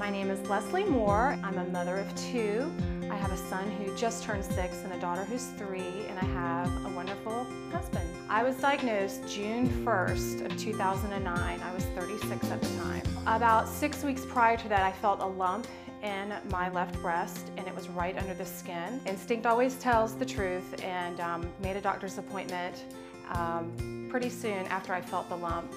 My name is Leslie Moore. I'm a mother of two. I have a son who just turned 6 and a daughter who's 3, and I have a wonderful husband. I was diagnosed June 1st of 2009. I was 36 at the time. About 6 weeks prior to that, I felt a lump in my left breast, and it was right under the skin. Instinct always tells the truth, and made a doctor's appointment pretty soon after I felt the lump,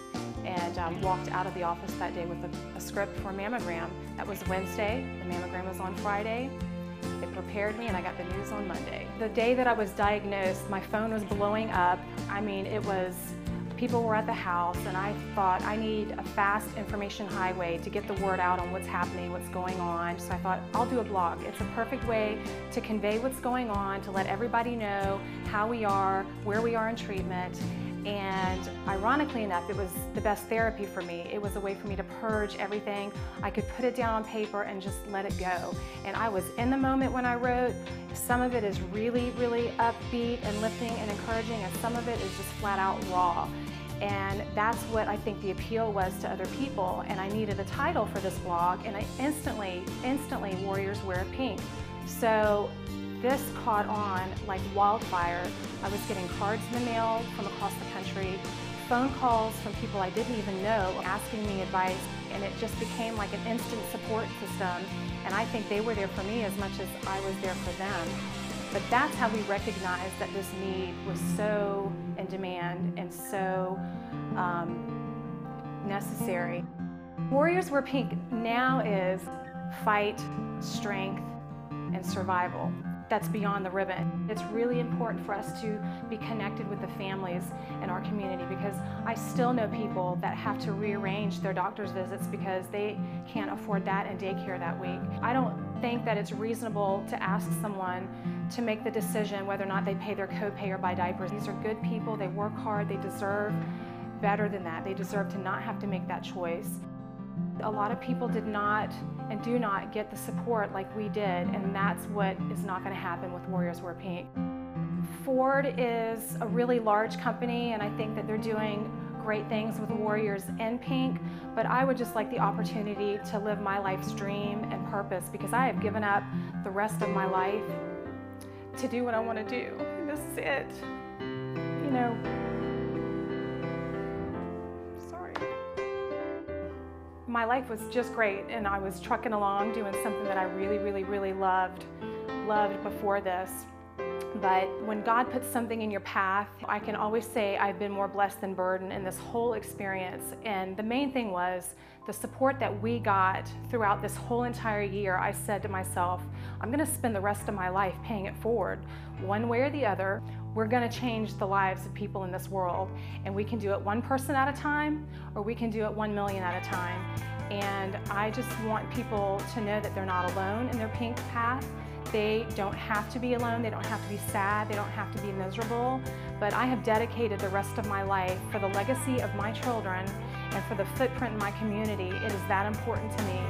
and walked out of the office that day with a script for a mammogram. That was Wednesday. The mammogram was on Friday. They prepared me and I got the news on Monday. The day that I was diagnosed, my phone was blowing up. I mean, people were at the house, and I thought I need a fast information highway to get the word out on what's happening, what's going on. So I thought, I'll do a blog. It's a perfect way to convey what's going on, to let everybody know how we are, where we are in treatment. And ironically enough, it was the best therapy for me. It was a way for me to purge everything. I could put it down on paper and just let it go. And I was in the moment when I wrote. Some of it is really, really upbeat and lifting and encouraging, and some of it is just flat out raw. And that's what I think the appeal was to other people. And I needed a title for this blog, and I instantly, Warriors Wear Pink. So this caught on like wildfire. I was getting cards in the mail from across the country, phone calls from people I didn't even know asking me advice, and it just became like an instant support system. And I think they were there for me as much as I was there for them. But that's how we recognized that this need was so in demand and so necessary. Warriors Wear Pink now is fight, strength, and survival. That's beyond the ribbon. It's really important for us to be connected with the families in our community, because I still know people that have to rearrange their doctor's visits because they can't afford that and daycare that week. I don't think that it's reasonable to ask someone to make the decision whether or not they pay their copay or buy diapers. These are good people, they work hard, they deserve better than that. They deserve to not have to make that choice. A lot of people did not and do not get the support like we did, and that's what is not going to happen with Warriors Wear Pink. Ford is a really large company, and I think that they're doing great things with Warriors in Pink, but I would just like the opportunity to live my life's dream and purpose, because I have given up the rest of my life to do what I want to do. And this is it. You know, my life was just great, and I was trucking along doing something that I really loved before this. But when God puts something in your path, I can always say I've been more blessed than burdened in this whole experience. And the main thing was the support that we got throughout this whole entire year. I said to myself, I'm going to spend the rest of my life paying it forward. One way or the other, we're going to change the lives of people in this world. And we can do it one person at a time, or we can do it 1 million at a time. And I just want people to know that they're not alone in their pink path. They don't have to be alone, they don't have to be sad, they don't have to be miserable. But I have dedicated the rest of my life for the legacy of my children and for the footprint in my community. It is that important to me.